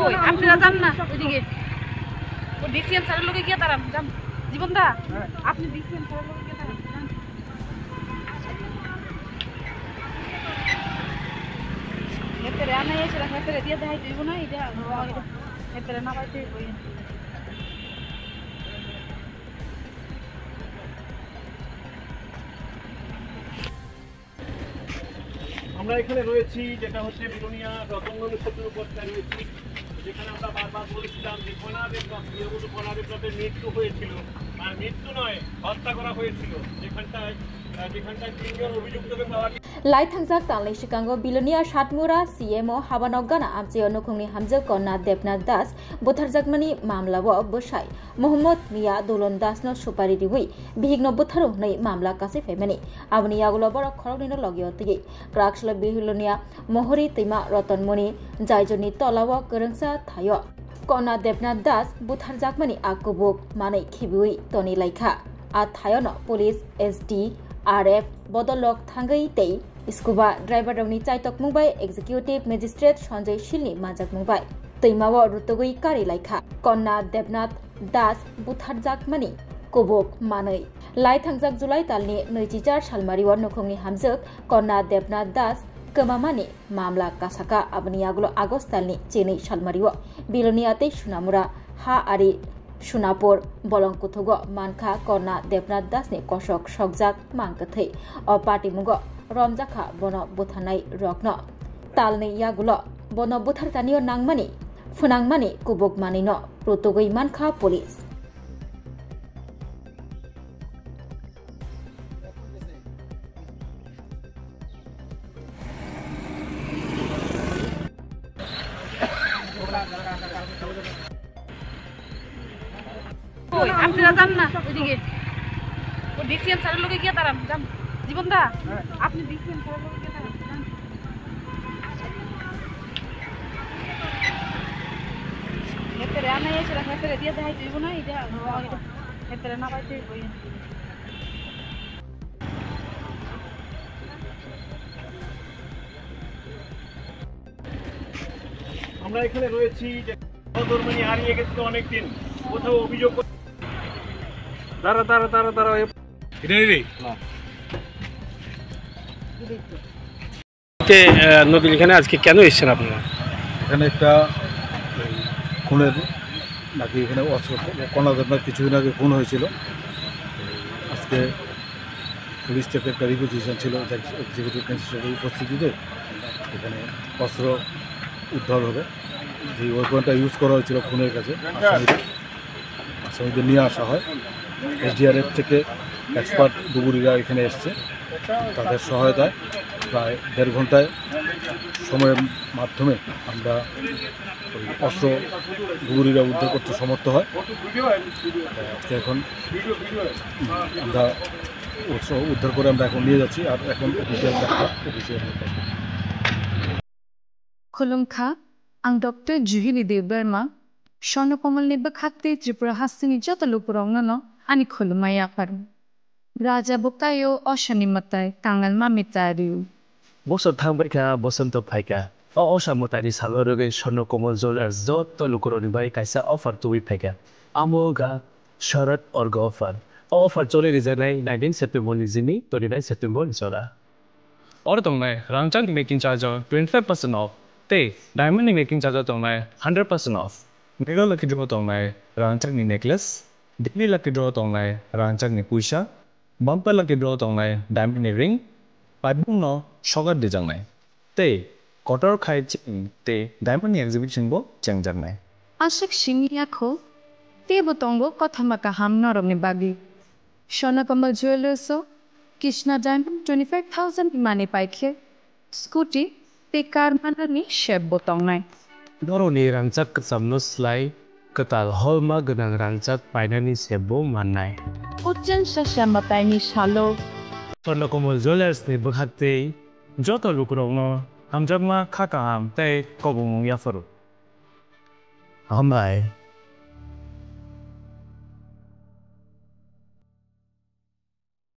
ওই আপনারা যান না ওইদিকে ও ডিসিএম স্যারের লোকে গিয়ে দাঁড়ান যান জীবন দা আপনি ডিসিএম স্যারের লোকে গিয়ে দাঁড়ান যান হেতেরে আনা এসে হেতেরে দিয়ে দেখাই দিব না এটা হেতেরে না পাইতে ওই আমরা এখানে রয়েছি যেটা হচ্ছে বিলোনিয়া রতনগঞ্জ সেতুর উপর রয়েছি যেখানে আমরা বারবার বলেছিলাম যে কণাদেবনাথের মৃত্যু হয়েছিল আর মৃত্যু নয় হত্যা করা হয়েছিল যেখানটায় তিনজন অভিযুক্তকে পাওয়া লাই থাंजाक तांलै सिगांगो बिलोनिया सातमुरा सीएमओ हाबानक गाना आमचे अनुखुंगनि हामजो कन्ना देबनाथ दास बुथारजाकमानि मामलाओ बोसाय मोहम्मद मिया दुलन दासनो सुपारी दिहुई बिहिगनो बुथारो नै मामला कासे फेमेनि आबनि यागुलो बर खरगनिनो लगियति क्राक्सलो बिलोनिया मोहरी तैमा रतनमणि जायजनि तलाव गोरोंसा थायो कन्ना देबनाथ दास बुथारजाकमानि आकुबुक मानै खिबुई तनि लाइखा आ थायोनो पुलिस एसडी आरएफ बदलक थांगै तै स्कुबा ड्राइवर रंगनि चाइतक मुंबाइ एक्जिक्यूटिव मेजिस्ट्रेट संजय शिलनि माजाक मुंबाइ तैमाव रुतुगै कारि लाइखा कन्ना देबनाथ दास बुथारजाकमानि कुबुक मानै लाई थांजाक जुलाइ तालनि 24 सालमारियाव नखंनि हामजोक कन्ना देबनाथ दास गोमामानि मामला कासाका आबनि आगुलो आगस्ट तालनि 2 सालमारियाव बिलोनियाते सुनामुरा हा आरि सुनापुर बलंकुथुगो मानखा कन्ना देबनाथ दासनि कषक सकजाक मांगथै अ पाटिमुगो रमजाखा बन बुथारनाय रग्न तालनै यागुलो बन बुथारतानियो नांमानि फुनांमानि कुबुक मानिनो रुतुगै मानखा पुलिस ওই আপনারা যান না ওইদিকে ও ডিসিএম স্যারের লোকে গিয়ে দাঁড়ান যান জীবন দা আপনি ডিসিএম স্যারের লোকে গিয়ে দাঁড়ান যান হেতেরে আনা এসে হেতেরে দিয়ে দেখাই দিব না এটা হেতেরে না পাইতে ওই আমরা এখানে রয়েছি যে সহধর্মিণী হারিয়ে গেছিল অনেকদিন কোথাও অভিযোগ দাঁড়া নদীর এখানে আজকে কেন এসেছেন আপনারা? এখানে একটা খুনের নাকি এখানে কণা দেবনাথ কিছুদিন আগে খুন হয়েছিল। আজকে পুলিশ থেকে একটা রিকুইজিশন ছিল এক্সিকিউটিভ ম্যাজিস্ট্রেটের উপস্থিতিতে এখানে অস্ত্র উদ্ধার হবে। যে ওয়েপনটা ইউজ করা হয়েছিল খুনের কাছে আসামিদের নিয়ে আসা হয়। এসডিআরএফ থেকে এক্সপার্ট ডুবুরিরা এখানে এসছে, তাদের সহায়তায় প্রায় 1.5 ঘন্টায় সময়ের মাধ্যমে আমরা ওই অস্ত্র ডুবুরিরা উদ্ধার করতে সমর্থ হয়। আজকে এখন আমরা অস্ত্র উদ্ধার করে আমরা এখন নিয়ে যাচ্ছি। আর এখন खुलुमखा आं डक्टर जुहिली देवबर्मा स्वर्णकमलनि बखाते त्रिपुरा हास्तिनि जत लुपुरावनो आनि खुलुमनाय आफाद राजा बक्तायो अशनि मताय कांगाल मामितारिउ बसर थांबायखा बसन्त फायखा असामतारि सालरगै स्वर्णकमल ज्वेलार्स जत लुकुरनि बाय कायसा अफार तुइ फायखा आमोगा शरद अर्ग अफार चले रिजानाय 19 सेप्टेम्बरनि जिनि 29 सेप्टेम्बर जरा Order tongmai rangchang making charge 25% off. Te diamond making charge tongmai 100% off. Mega lucky draw tongmai rangchang ni necklace. Daily lucky draw tongmai rangchang ni puisha. Bumper lucky draw tongmai diamond ni ring. Paibung no sugar de jangnai. Te kotor khai te diamond ni exhibition bo changjannai. आशिक सिंगियाखो ते बतंगो कथमका हाम नरमनि बागि स्वर्णकमल ज्वेलर्सो Krishna diamond 25,000 माने पाइखे scooty ते car माननि shape बतंगनाय दरनि रांचाक सामनो स्लाइ कताल हलमा गोनां रांचाक पाइनानि सेबो माननाय उज्जैन सशामताइनि सालो स्वर्णकमल ज्वेलार्सनि बखाते जत लुकुरावनो हामजाकमा खाका हाम तै कबुं याफोर हामबाय